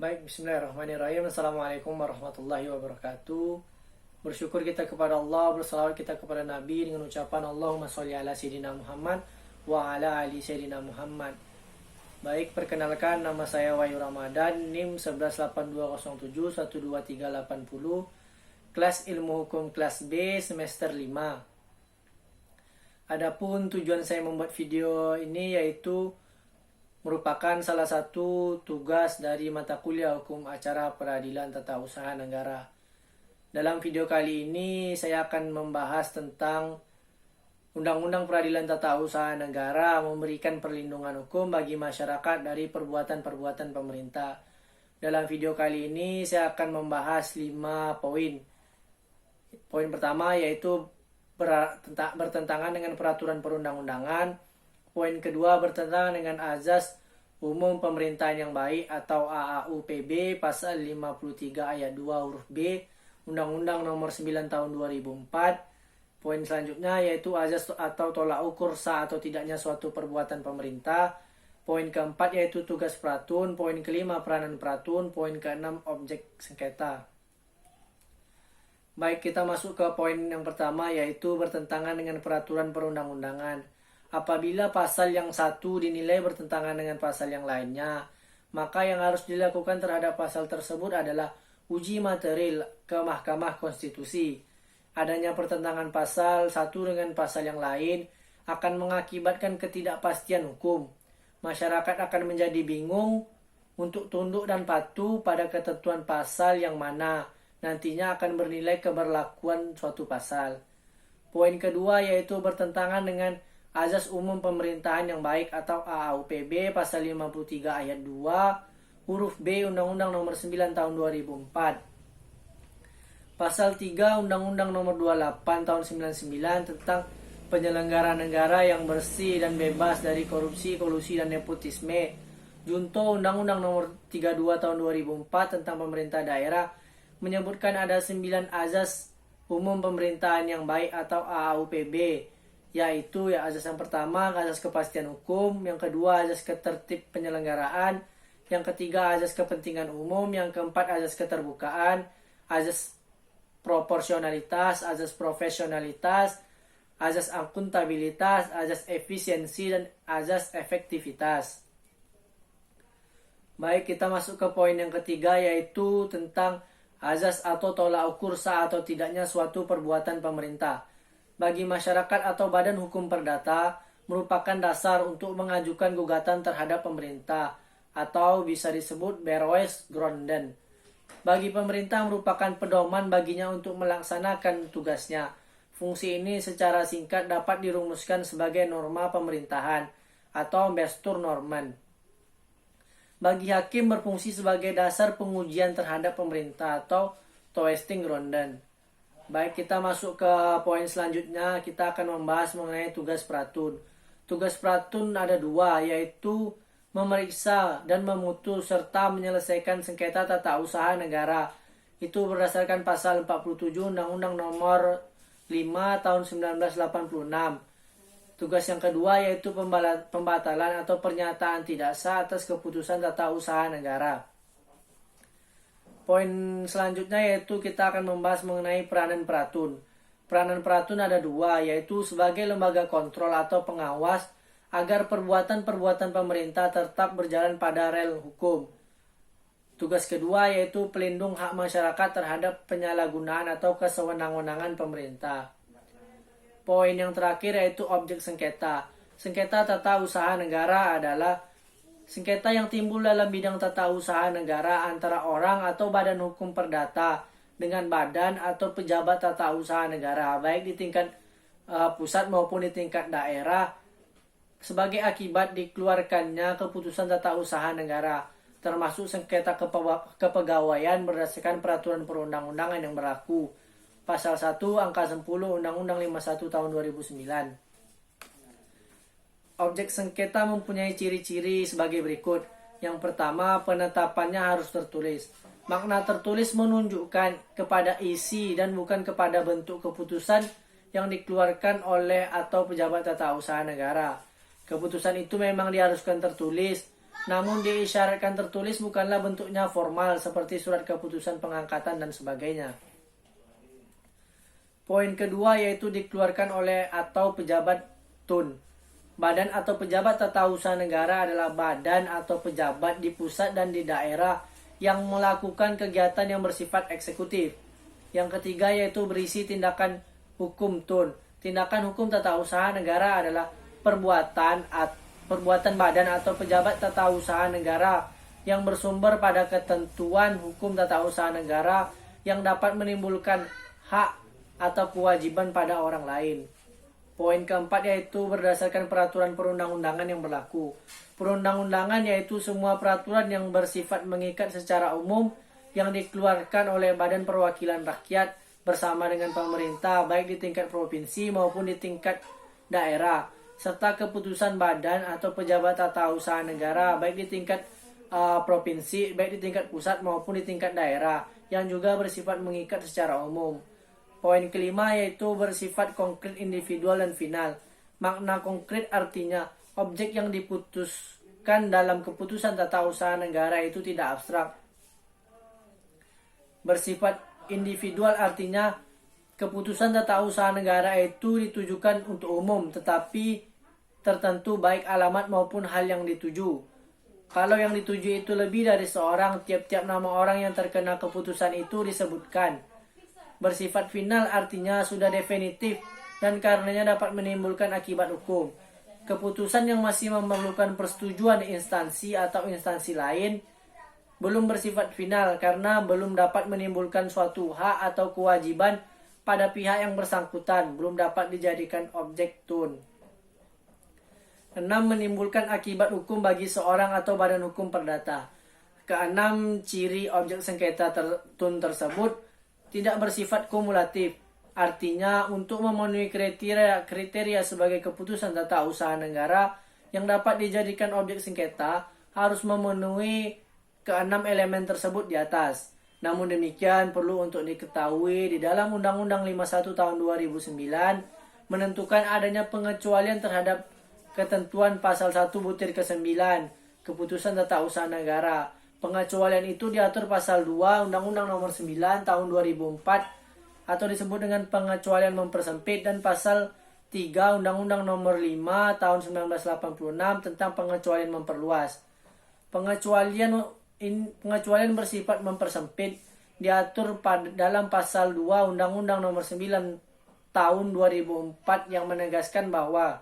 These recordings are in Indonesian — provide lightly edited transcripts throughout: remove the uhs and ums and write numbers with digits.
Baik, bismillahirrahmanirrahim. Assalamualaikum warahmatullahi wabarakatuh. Bersyukur kita kepada Allah, bersalawat kita kepada Nabi dengan ucapan Allahumma sholli ala Sayyidina Muhammad wa ala ali Sayyidina Muhammad. Baik, perkenalkan nama saya Wahyu Ramadan, NIM 18207123880, kelas ilmu hukum kelas B semester 5. Adapun tujuan saya membuat video ini yaitu merupakan salah satu tugas dari mata kuliah hukum acara peradilan tata usaha negara. Dalam video kali ini saya akan membahas tentang Undang-Undang Peradilan Tata Usaha Negara memberikan perlindungan hukum bagi masyarakat dari perbuatan-perbuatan pemerintah. Dalam video kali ini saya akan membahas 5 poin. Poin pertama yaitu bertentangan dengan peraturan perundang-undangan. Poin kedua bertentangan dengan azas umum pemerintahan yang baik atau AAUPB pasal 53 ayat 2 huruf B Undang-Undang Nomor 9 Tahun 2004. Poin selanjutnya yaitu azas atau tolak ukur sah atau tidaknya suatu perbuatan pemerintah. Poin keempat yaitu tugas peratun. Poin kelima peranan peratun. Poin keenam objek sengketa. Baik, kita masuk ke poin yang pertama yaitu bertentangan dengan peraturan perundang-undangan. Apabila pasal yang satu dinilai bertentangan dengan pasal yang lainnya, maka yang harus dilakukan terhadap pasal tersebut adalah uji material ke Mahkamah Konstitusi. Adanya pertentangan pasal satu dengan pasal yang lain akan mengakibatkan ketidakpastian hukum. Masyarakat akan menjadi bingung untuk tunduk dan patuh pada ketentuan pasal yang mana nantinya akan bernilai keberlakuan suatu pasal. Poin kedua yaitu bertentangan dengan azas umum pemerintahan yang baik atau AAUPB pasal 53 ayat 2 huruf B Undang-Undang Nomor 9 Tahun 2004. Pasal 3 Undang-Undang Nomor 28 Tahun 99 tentang penyelenggara negara yang bersih dan bebas dari korupsi, kolusi, dan nepotisme. Junto Undang-Undang Nomor 32 Tahun 2004 tentang pemerintah daerah menyebutkan ada 9 azas umum pemerintahan yang baik atau AAUPB, yaitu azas yang pertama azas kepastian hukum, yang kedua azas ketertib penyelenggaraan, yang ketiga azas kepentingan umum, yang keempat azas keterbukaan, azas proporsionalitas, azas profesionalitas, azas akuntabilitas, azas efisiensi, dan azas efektivitas. Baik, kita masuk ke poin yang ketiga yaitu tentang azas atau tolak ukur sah atau tidaknya suatu perbuatan pemerintah. Bagi masyarakat atau badan hukum perdata merupakan dasar untuk mengajukan gugatan terhadap pemerintah atau bisa disebut Beroes-Gronden. Bagi pemerintah merupakan pedoman baginya untuk melaksanakan tugasnya. Fungsi ini secara singkat dapat dirumuskan sebagai norma pemerintahan atau Bestuurnormen. Bagi hakim berfungsi sebagai dasar pengujian terhadap pemerintah atau Toetsinggronden. Baik, kita masuk ke poin selanjutnya. Kita akan membahas mengenai tugas peratun. Tugas peratun ada 2, yaitu memeriksa dan memutus serta menyelesaikan sengketa tata usaha negara. Itu berdasarkan pasal 47 Undang-Undang Nomor 5 Tahun 1986. Tugas yang kedua yaitu pembatalan atau pernyataan tidak sah atas keputusan tata usaha negara. Poin selanjutnya yaitu kita akan membahas mengenai peranan peratun. Peranan peratun ada 2, yaitu sebagai lembaga kontrol atau pengawas agar perbuatan-perbuatan pemerintah tetap berjalan pada rel hukum. Tugas kedua yaitu pelindung hak masyarakat terhadap penyalahgunaan atau kesewenang-wenangan pemerintah. Poin yang terakhir yaitu objek sengketa. Sengketa tata usaha negara adalah sengketa yang timbul dalam bidang tata usaha negara antara orang atau badan hukum perdata dengan badan atau pejabat tata usaha negara, baik di tingkat pusat maupun di tingkat daerah, sebagai akibat dikeluarkannya keputusan tata usaha negara, termasuk sengketa kepegawaian berdasarkan peraturan perundang-undangan yang berlaku. Pasal 1 angka 10 Undang-Undang 51 Tahun 2009. Objek sengketa mempunyai ciri-ciri sebagai berikut. Yang pertama, penetapannya harus tertulis. Makna tertulis menunjukkan kepada isi dan bukan kepada bentuk keputusan yang dikeluarkan oleh atau pejabat tata usaha negara. Keputusan itu memang diharuskan tertulis, namun diisyaratkan tertulis bukanlah bentuknya formal seperti surat keputusan pengangkatan dan sebagainya. Poin kedua yaitu dikeluarkan oleh atau pejabat TUN. Badan atau pejabat tata usaha negara adalah badan atau pejabat di pusat dan di daerah yang melakukan kegiatan yang bersifat eksekutif. Yang ketiga yaitu berisi tindakan hukum TUN. Tindakan hukum tata usaha negara adalah perbuatan badan atau pejabat tata usaha negara yang bersumber pada ketentuan hukum tata usaha negara yang dapat menimbulkan hak atau kewajiban pada orang lain. Poin keempat yaitu berdasarkan peraturan perundang-undangan yang berlaku. Perundang-undangan yaitu semua peraturan yang bersifat mengikat secara umum yang dikeluarkan oleh Badan Perwakilan Rakyat bersama dengan pemerintah baik di tingkat provinsi maupun di tingkat daerah, serta keputusan badan atau pejabat tata usaha negara baik di tingkat provinsi, baik di tingkat pusat maupun di tingkat daerah yang juga bersifat mengikat secara umum. Poin kelima yaitu bersifat konkret, individual, dan final. Makna konkret artinya objek yang diputuskan dalam keputusan tata usaha negara itu tidak abstrak. Bersifat individual artinya keputusan tata usaha negara itu ditujukan untuk umum tetapi tertentu baik alamat maupun hal yang dituju. Kalau yang dituju itu lebih dari seorang, tiap-tiap nama orang yang terkena keputusan itu disebutkan. Bersifat final artinya sudah definitif dan karenanya dapat menimbulkan akibat hukum. Keputusan yang masih memerlukan persetujuan instansi atau instansi lain belum bersifat final karena belum dapat menimbulkan suatu hak atau kewajiban pada pihak yang bersangkutan, belum dapat dijadikan objek TUN. 6. Menimbulkan akibat hukum bagi seorang atau badan hukum perdata. Keenam, ciri objek sengketa TUN tersebut tidak bersifat kumulatif. Artinya, untuk memenuhi kriteria sebagai keputusan tata usaha negara yang dapat dijadikan objek sengketa harus memenuhi keenam elemen tersebut di atas. Namun demikian, perlu untuk diketahui di dalam Undang-Undang 51 tahun 2009 menentukan adanya pengecualian terhadap ketentuan pasal 1 butir ke-9 Keputusan Tata Usaha Negara. Pengecualian itu diatur pasal 2 Undang-Undang Nomor 9 tahun 2004 atau disebut dengan pengecualian mempersempit, dan pasal 3 Undang-Undang Nomor 5 tahun 1986 tentang pengecualian memperluas. Pengecualian bersifat mempersempit diatur dalam pasal 2 Undang-Undang Nomor 9 tahun 2004 yang menegaskan bahwa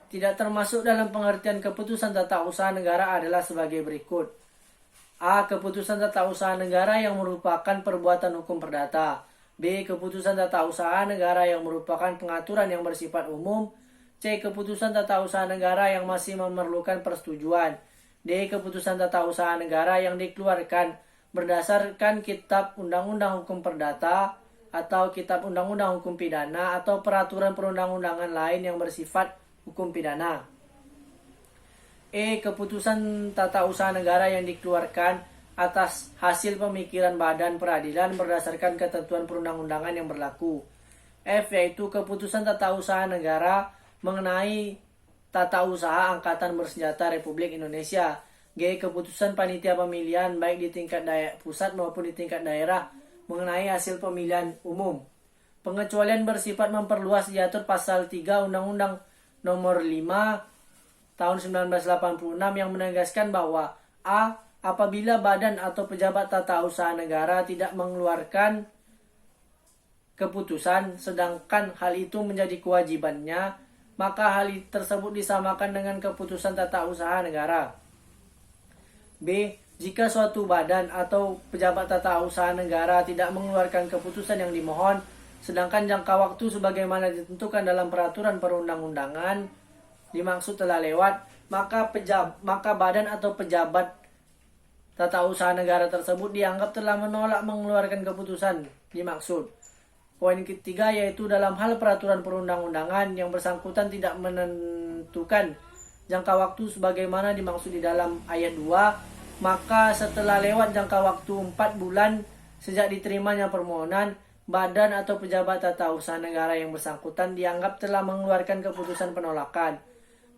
tidak termasuk dalam pengertian keputusan tata usaha negara adalah sebagai berikut. A. Keputusan tata usaha negara yang merupakan perbuatan hukum perdata. B. Keputusan tata usaha negara yang merupakan pengaturan yang bersifat umum. C. Keputusan tata usaha negara yang masih memerlukan persetujuan. D. Keputusan tata usaha negara yang dikeluarkan berdasarkan Kitab Undang-Undang Hukum Perdata atau Kitab Undang-Undang Hukum Pidana atau peraturan perundang-undangan lain yang bersifat hukum pidana. E. Keputusan tata usaha negara yang dikeluarkan atas hasil pemikiran badan peradilan berdasarkan ketentuan perundang-undangan yang berlaku. F. Yaitu keputusan tata usaha negara mengenai tata usaha Angkatan Bersenjata Republik Indonesia. G. Keputusan panitia pemilihan baik di tingkat pusat maupun di tingkat daerah mengenai hasil pemilihan umum. Pengecualian bersifat memperluas diatur pasal 3 Undang-Undang Nomor 5 tahun 1986 yang menegaskan bahwa A. Apabila badan atau pejabat tata usaha negara tidak mengeluarkan keputusan sedangkan hal itu menjadi kewajibannya, maka hal tersebut disamakan dengan keputusan tata usaha negara. B. Jika suatu badan atau pejabat tata usaha negara tidak mengeluarkan keputusan yang dimohon sedangkan jangka waktu sebagaimana ditentukan dalam peraturan perundang-undangan dimaksud telah lewat, maka badan atau pejabat tata usaha negara tersebut dianggap telah menolak mengeluarkan keputusan dimaksud. Poin ketiga yaitu dalam hal peraturan perundang-undangan yang bersangkutan tidak menentukan jangka waktu sebagaimana dimaksud di dalam ayat 2, maka setelah lewat jangka waktu 4 bulan sejak diterimanya permohonan, badan atau pejabat tata usaha negara yang bersangkutan dianggap telah mengeluarkan keputusan penolakan.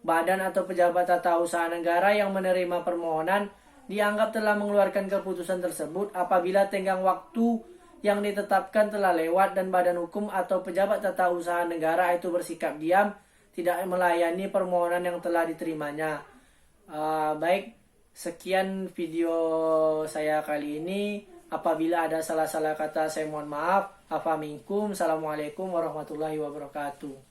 badan atau pejabat tata usaha negara yang menerima permohonan dianggap telah mengeluarkan keputusan tersebut apabila tenggang waktu yang ditetapkan telah lewat dan badan hukum atau pejabat tata usaha negara itu bersikap diam, tidak melayani permohonan yang telah diterimanya. Baik, sekian video saya kali ini. Apabila ada salah-salah kata, saya mohon maaf. Afa minkum. Assalamualaikum warahmatullahi wabarakatuh.